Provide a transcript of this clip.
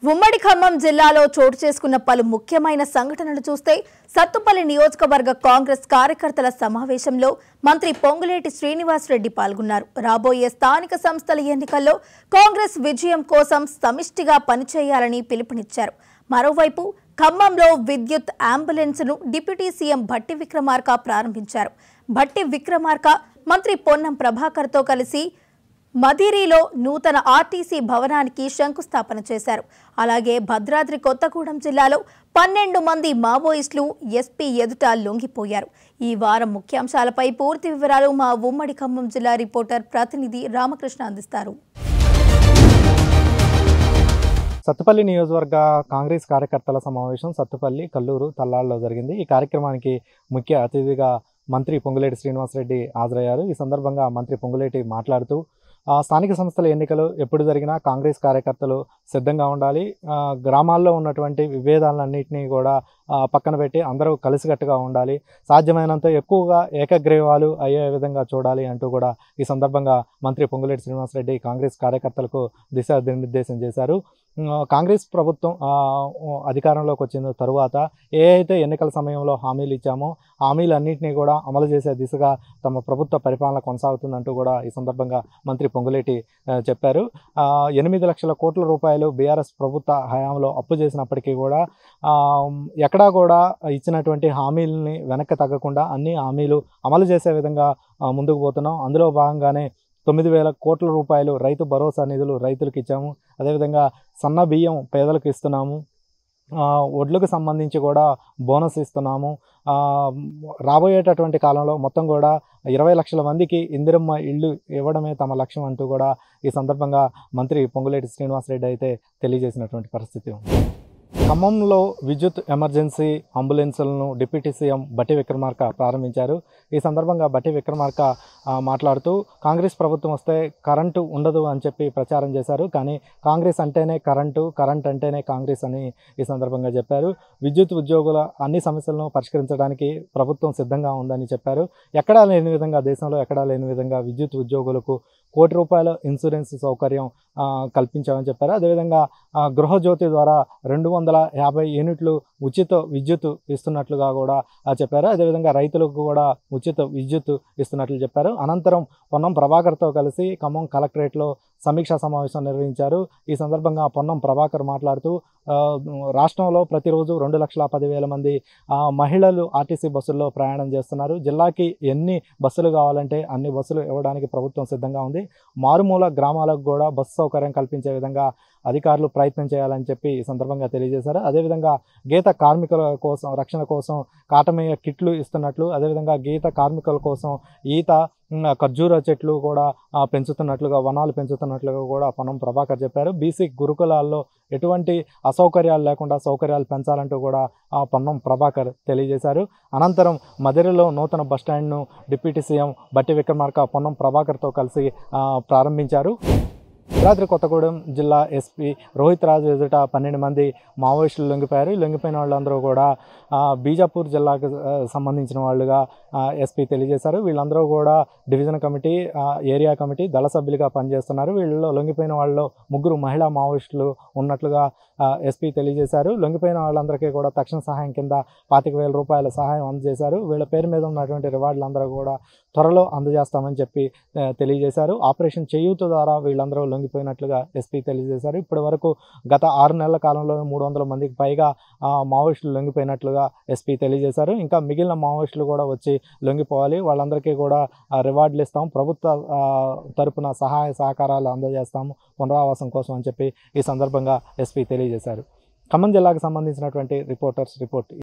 ఉమ్మడి ఖమ్మం జిల్లాలో చోటు చేసుకున్న పలు ముఖ్యమైన సంఘటనలు చూస్తే సత్తుపల్లి నియోజకవర్గ కాంగ్రెస్ కార్యకర్తల సమావేశంలో మంత్రి పొంగులేటి శ్రీనివాస్ రెడ్డి పాల్గొన్నారు. రాబోయే స్థానిక సంస్థల ఎన్నికల్లో కాంగ్రెస్ విజయం కోసం సమిష్టిగా పనిచేయాలని పిలుపునిచ్చారు. మరోవైపు ఖమ్మంలో విద్యుత్ అంబులెన్స్ను డిప్యూటీ సీఎం భట్టి విక్రమార్క ప్రారంభించారు. భట్టి విక్రమార్క మంత్రి పొన్నం ప్రభాకర్తో కలిసి మదిరిలో నూతన ఆర్టీసీ భవనానికి శంకుస్థాపన చేశారు. అలాగే భద్రాద్రి కొత్తగూడెం జిల్లాలో 12 మంది మావోయిస్టులు ఎస్పీ ఎదుట లొంగిపోయారు. ఈ వారం ముఖ్యాంశాలపై పూర్తి వివరాలు మా ఉమ్మడి ఖమ్మం జిల్లా రిపోర్టర్ ప్రతినిధి రామకృష్ణ అందిస్తారు. సత్తుపల్లి నియోజకవర్గ కాంగ్రెస్ కార్యకర్తల సమావేశం సత్తుపల్లి, కల్లూరు, తల్లాళ్ళలో జరిగింది. ఈ కార్యక్రమానికి ముఖ్య అతిథిగా మంత్రి పొంగులేటి శ్రీనివాస్ రెడ్డి హాజరయ్యారు. ఈ సందర్భంగా మంత్రి పొంగులేటి మాట్లాడుతూ స్థానిక సంస్థల ఎన్నికలు ఎప్పుడు జరిగినా కాంగ్రెస్ కార్యకర్తలు సిద్ధంగా ఉండాలి. గ్రామాల్లో ఉన్నటువంటి విభేదాలన్నింటినీ కూడా పక్కన పెట్టి అందరూ కలిసికట్టుగా ఉండాలి. సాధ్యమైనంత ఎక్కువగా ఏకగ్రీవాలు అయ్యే విధంగా చూడాలి అంటూ కూడా ఈ సందర్భంగా మంత్రి పొంగులేటి శ్రీనివాస్ రెడ్డి కాంగ్రెస్ కార్యకర్తలకు దిశానిర్దేశం చేశారు. కాంగ్రెస్ ప్రభుత్వం అధికారంలోకి వచ్చిన తరువాత ఏ అయితే ఎన్నికల సమయంలో హామీలు ఇచ్చామో హామీలన్నింటినీ కూడా అమలు చేసే దిశగా తమ ప్రభుత్వ పరిపాలన కొనసాగుతుందంటూ కూడా ఈ సందర్భంగా మంత్రి పొంగులేటి చెప్పారు. 8 లక్షల కోట్ల రూపాయలు బీఆర్ఎస్ ప్రభుత్వ హయాంలో అప్పు చేసినప్పటికీ కూడా ఎక్కడా కూడా ఇచ్చినటువంటి హామీలని వెనక్కి తగ్గకుండా అన్ని హామీలు అమలు చేసే విధంగా ముందుకు పోతున్నాం. అందులో భాగంగానే 9,000 కోట్ల రూపాయలు రైతు భరోసా నిధులు రైతులకు ఇచ్చాము. అదేవిధంగా సన్న బియ్యం పేదలకు ఇస్తున్నాము. వడ్లకు సంబంధించి కూడా బోనస్ ఇస్తున్నాము. రాబోయేటటువంటి కాలంలో మొత్తం కూడా 20 లక్షల మందికి ఇందిరమ్మ ఇళ్ళు ఇవ్వడమే తమ లక్ష్యం అంటూ కూడా ఈ సందర్భంగా మంత్రి పొంగులేటి శ్రీనివాస్ రెడ్డి అయితే తెలియజేసినటువంటి పరిస్థితి ఉంది. ఖమ్మంలో విద్యుత్ ఎమర్జెన్సీ అంబులెన్సులను డిప్యూటీ సీఎం భట్టి విక్రమార్క ప్రారంభించారు. ఈ సందర్భంగా భట్టి విక్రమార్క మాట్లాడుతూ కాంగ్రెస్ ప్రభుత్వం వస్తే కరెంటు ఉండదు అని చెప్పి ప్రచారం చేశారు. కానీ కాంగ్రెస్ అంటేనే కరెంటు, కరెంట్ అంటేనే కాంగ్రెస్ అని ఈ సందర్భంగా చెప్పారు. విద్యుత్ ఉద్యోగుల అన్ని సమస్యలను పరిష్కరించడానికి ప్రభుత్వం సిద్ధంగా ఉందని చెప్పారు. ఎక్కడా లేని విధంగా, దేశంలో ఎక్కడా లేని విధంగా విద్యుత్ ఉద్యోగులకు ₹1,00,00,000 ఇన్సూరెన్స్ సౌకర్యం కల్పించామని చెప్పారు. అదేవిధంగా గృహజ్యోతి ద్వారా 250 యూనిట్లు ఉచిత విద్యుత్ ఇస్తున్నట్లుగా కూడా చెప్పారు. అదేవిధంగా రైతులకు కూడా ఉచిత విద్యుత్ ఇస్తున్నట్లు చెప్పారు. అనంతరం పొన్నం ప్రభాకర్తో కలిసి ఖమ్మం కలెక్టరేట్లో సమీక్షా సమావేశం నిర్వహించారు. ఈ సందర్భంగా పొన్నం ప్రభాకర్ మాట్లాడుతూ రాష్ట్రంలో ప్రతిరోజు 2,10,000 మంది మహిళలు ఆర్టీసీ బస్సుల్లో ప్రయాణం చేస్తున్నారు. జిల్లాకి ఎన్ని బస్సులు కావాలంటే అన్ని బస్సులు ఇవ్వడానికి ప్రభుత్వం సిద్ధంగా ఉంది. మారుమూల గ్రామాలకు కూడా బస్సు సౌకర్యం కల్పించే విధంగా అధికారులు ప్రయత్నం చేయాలని చెప్పి ఈ సందర్భంగా తెలియజేశారు. అదేవిధంగా గీత కార్మికుల కోసం రక్షణ కోసం కాటమయ్య కిట్లు ఇస్తున్నట్లు, అదేవిధంగా గీత కార్మికుల కోసం ఈత, ఖర్జూర చెట్లు కూడా పెంచుతున్నట్లుగా, వనాలు పెంచుతున్నట్లుగా కూడా పొన్నం ప్రభాకర్ చెప్పారు. బీసీ గురుకులాల్లో ఎటువంటి అసౌకర్యాలు లేకుండా సౌకర్యాలు పెంచాలంటూ కూడా పొన్నం ప్రభాకర్ తెలియజేశారు. అనంతరం మదిరిలో నూతన బస్టాండ్ను డిప్యూటీ సీఎం భట్టి విక్రమార్క పొన్నం ప్రభాకర్తో కలిసి ప్రారంభించారు. భద్రాద్రి కొత్తగూడెం జిల్లా ఎస్పీ రోహిత్ రాజు ఎదుట 12 మంది మావోయిస్టులు లొంగిపోయారు. లొంగిపోయిన వాళ్ళందరూ కూడా బీజాపూర్ జిల్లాకు సంబంధించిన వాళ్ళుగా ఎస్పీ తెలియజేశారు. వీళ్ళందరూ కూడా డివిజన్ కమిటీ, ఏరియా కమిటీ, దళ సభ్యులుగా పనిచేస్తున్నారు. వీళ్ళలో లొంగిపోయిన వాళ్ళలో 3 మహిళా మావోయిస్టులు ఉన్నట్లుగా ఎస్పీ తెలియజేశారు. లొంగిపోయిన వాళ్ళందరికీ కూడా తక్షణ సహాయం కింద ₹25,000 సహాయం అందజేశారు. వీళ్ళ పేరు మీద ఉన్నటువంటి రివార్డులందరూ కూడా త్వరలో అందజేస్తామని చెప్పి తెలియజేశారు. ఆపరేషన్ చేయూత ద్వారా వీళ్ళందరూ లొంగిపోయినట్లుగా ఎస్పీ తెలియజేశారు. ఇప్పటి వరకు గత 6 నెలల కాలంలో 300 మందికి పైగా మావోయిస్టులు లొంగిపోయినట్లుగా ఎస్పీ తెలియజేశారు. ఇంకా మిగిలిన మావోయిస్టులు కూడా వచ్చి లొంగిపోవాలి. వాళ్ళందరికీ కూడా రివార్డులు ఇస్తాం, ప్రభుత్వ తరపున సహాయ సహకారాలు అందజేస్తాము పునరావాసం కోసం అని చెప్పి ఈ సందర్భంగా ఎస్పీ తెలియజేశారు. ఖమ్మం జిల్లాకు సంబంధించినటువంటి రిపోర్ట్